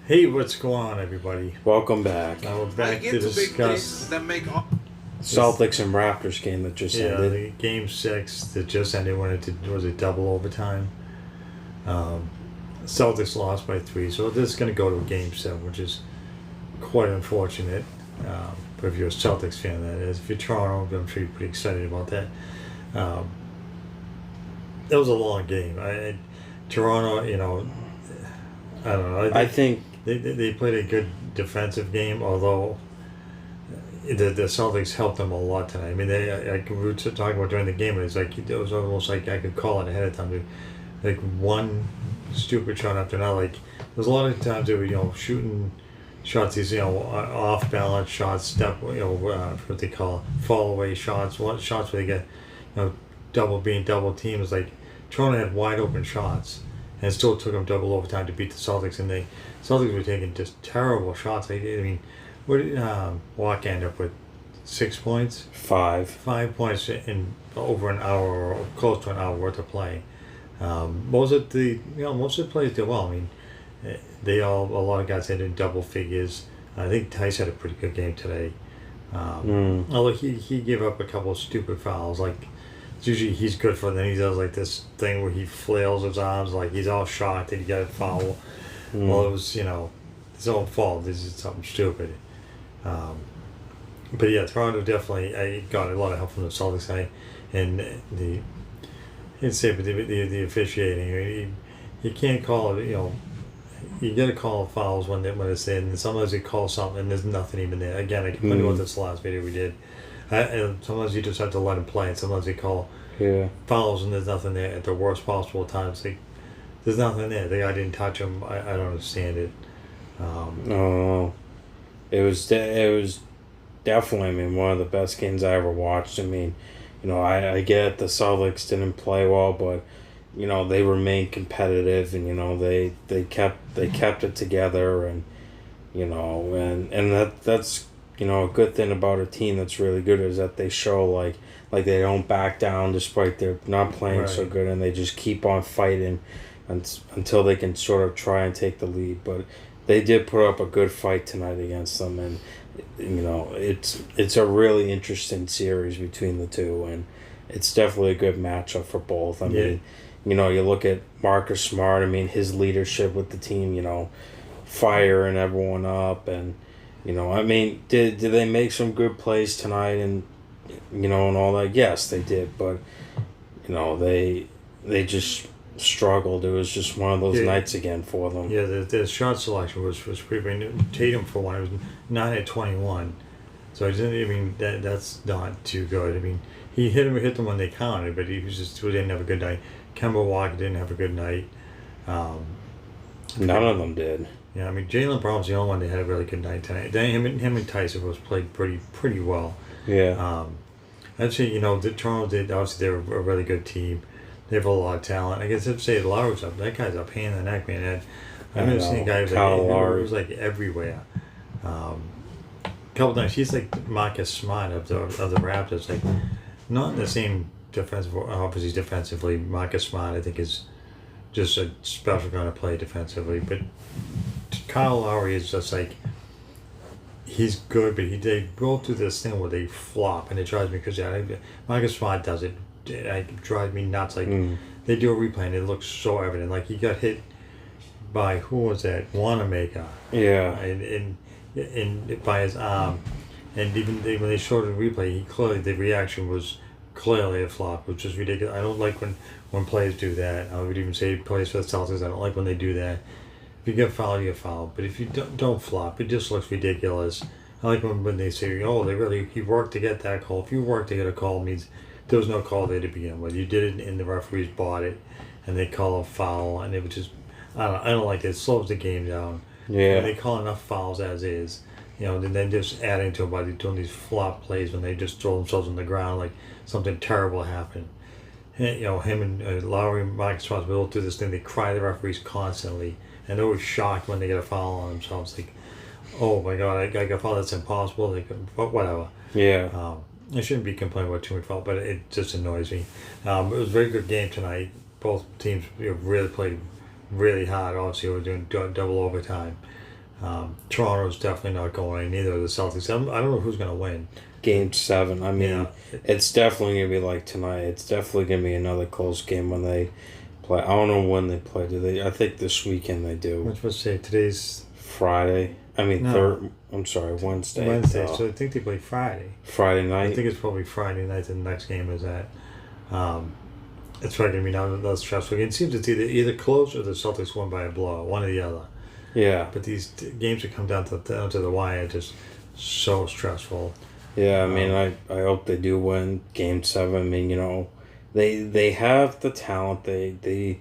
Hey, what's going on, everybody? Welcome back. Now we're I back get to to big discuss, things that make all Celtics and Raptors game that just yeah, ended. the game six that just ended when was it double overtime. Um, Celtics lost by 3, so this is going to go to a game 7, which is quite unfortunate. But if you're a Celtics fan, that is. If you're Toronto, I'm sure you're pretty excited about that. Um, that was a long game. Toronto, I don't know. I think They played a good defensive game, although the Celtics helped them a lot tonight. I mean, we were talking about during the game, and it was almost like I could call it ahead of time. Like one stupid shot after another. Like there's a lot of times they were shooting shots, these off balance shots, what they call fall away shots, shots where they get being double teamed. It's like Toronto had wide open shots, and it still took them double overtime to beat the Celtics, and the Celtics were taking just terrible shots. I mean, what did Walk end up with? 6 points? 5. 5 points in over an hour or close to an hour worth of play. Most of the plays did well. I mean, a lot of guys had in double figures. I think Tice had a pretty good game today. Although he gave up a couple of stupid fouls. Like usually he's good for. Then he does like this thing where he flails his arms like he's all shocked that he got a foul. Well, it was his own fault. This is something stupid. But yeah, Toronto definitely got a lot of help from the Celtics side, and the officiating. You can't call it. You got to call fouls when it's in. And sometimes you call something and there's nothing even there. Again, I complained about this last video we did. And sometimes you just have to let them play, and sometimes they call fouls and there's nothing there at the worst possible times. There's nothing there. The guy didn't touch him. I don't understand it. It was definitely, I mean, one of the best games I ever watched. I mean, I get the Celtics didn't play well, but they remained competitive, and they kept it together, and that's a good thing about a team that's really good is that they show like they don't back down despite they're not playing so good, and they just keep on fighting until they can sort of try and take the lead. But they did put up a good fight tonight against them, and it's a really interesting series between the two, and it's definitely a good matchup for both. I mean, you look at Marcus Smart. I mean, his leadership with the team, firing everyone up, and I mean, did they make some good plays tonight, and and all that? Yes, they did, but they just struggled. It was just one of those nights again for them. Yeah, the shot selection was pretty big. Tatum for one, it was 9 at 21, so that's not too good. I mean, he hit them when they counted, but he didn't have a good night. Kemba Walker didn't have a good night. None of them did. Yeah, I mean, Jaylen Brown's the only one that had a really good night tonight. Then him and Tyson was played pretty well. Yeah. Actually, the Toronto did. Obviously, they're a really good team. They have a lot of talent. I guess if say Lowry's up, that guy's up hand in the neck, man. I've never seen a guy who was like everywhere. A couple times he's like Marcus Smart of the Raptors, like not in the same defensive. Obviously, defensively, Marcus Smart I think is just a special kind of play defensively, but Kyle Lowry is just like he's good, but they go through this thing where they flop, and it drives me because Marcus Smart does it. It drives me nuts. Like they do a replay and it looks so evident. Like he got hit by who was that? Wanamaker. Yeah. And by his arm, and even when they showed the replay, the reaction was clearly a flop, which is ridiculous. I don't like when players do that. I would even say players for the Celtics. I don't like when they do that. If you get fouled, you get fouled. But if you don't flop, it just looks ridiculous. I like when they say, he worked to get that call. If you work to get a call, it means there was no call there to begin with. You did it, and the referees bought it, and they call a foul, and it was just, I don't like it. It slows the game down. Yeah. When they call enough fouls as is, and then just adding to it by doing these flop plays when they just throw themselves on the ground like something terrible happened. Him and Lowry and Marcus Smart will do this thing. They cry to the referees constantly, and they're always shocked when they get a foul on themselves. Like, oh my God, I got a foul. That's impossible. Whatever. Yeah. I shouldn't be complaining about too much foul, but it just annoys me. It was a very good game tonight. Both teams really played really hard. Obviously, we're doing double overtime. Toronto's definitely not going. Neither of the Celtics. I don't know who's going to win. Game 7. I mean, it's definitely going to be like tonight. It's definitely going to be another close game when they play. I don't know when they play. Do they? I think this weekend they do. What's supposed to say? Today's Friday. I mean, no. I'm sorry, Wednesday. Wednesday. So I think they play Friday. Friday night. I think it's probably Friday night. The next game is at. It's probably going to be another stressful game. It seems it's either close or the Celtics won by a blow. One or the other. Yeah. But these games that come down to the wire are just so stressful. Yeah, I mean, I hope they do win Game 7. I mean, they have the talent. They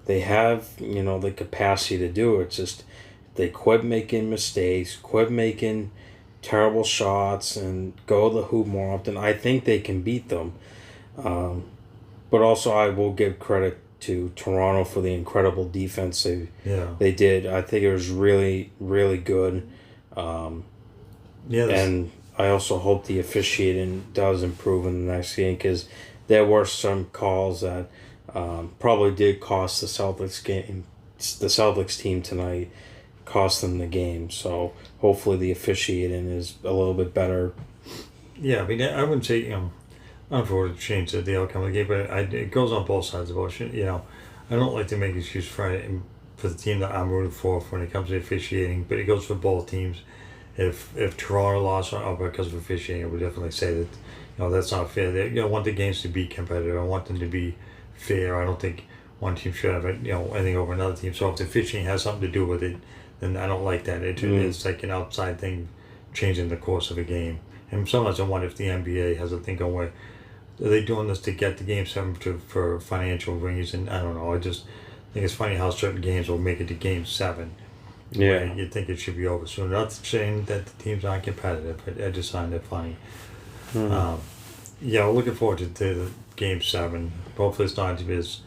have, the capacity to do it. It's just they quit making mistakes, quit making terrible shots, and go to the hoop more often. I think they can beat them. But also, I will give credit to Toronto for the incredible defense they did. I think it was really, really good. And I also hope the officiating does improve in the next game, because there were some calls that probably did cost the Celtics team tonight, cost them the game. So hopefully the officiating is a little bit better. Yeah, I mean, I wouldn't say I don't know if it would change the outcome of the game, but it goes on both sides of the ocean. I don't like to make excuses for the team that I'm rooting for when it comes to officiating, but it goes for both teams. If Toronto lost because of officiating, I would definitely say that that's not fair. I want the games to be competitive. I want them to be fair. I don't think one team should have anything over another team. So if the officiating has something to do with it, then I don't like that. It's like an outside thing changing the course of a game. And sometimes I wonder if the NBA has a thing going where are they doing this to get the Game 7 for financial reasons? I don't know. I just think it's funny how certain games will make it to Game 7. Yeah. You'd think it should be over soon. Not saying that the teams aren't competitive, but I just find it funny. Mm-hmm. Looking forward to the Game 7. Hopefully it's not to be as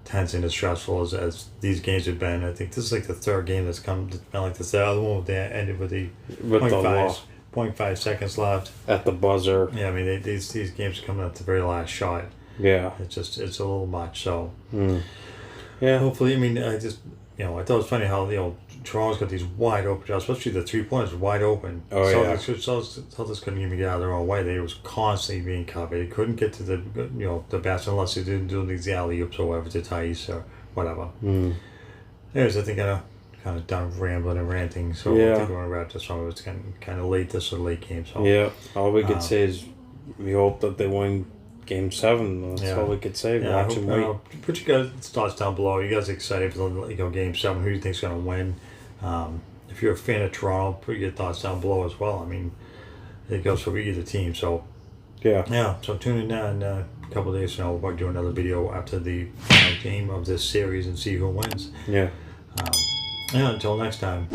tense and as stressful as these games have been. I think this is like the third game that's been like this. The other one that ended with the 0.5 seconds left at the buzzer. Yeah, I mean these games are coming at the very last shot. Yeah, it's a little much. So yeah, hopefully, I mean, I thought it was funny how Toronto's got these wide open shots, especially the 3-pointers wide open. Oh Celtics couldn't even get out of their own way. They was constantly being covered. They couldn't get to the basket unless they didn't do these alley oops or whatever to Thais or whatever. Anyways, I think kind of done rambling and ranting, so I think we're going to wrap this one. It's kind of late. This is a late game, so all we could say is we hope that they win Game 7. That's all we could say. Watch and wait. Put your guys' thoughts down below. Are you guys excited for the Game 7? Who do you think's going to win? If you're a fan of Toronto, put your thoughts down below as well. I mean, it goes for either team. So so tune in in a couple of days from now. We'll do another video after the final game of this series and see who wins. Yeah. Until next time.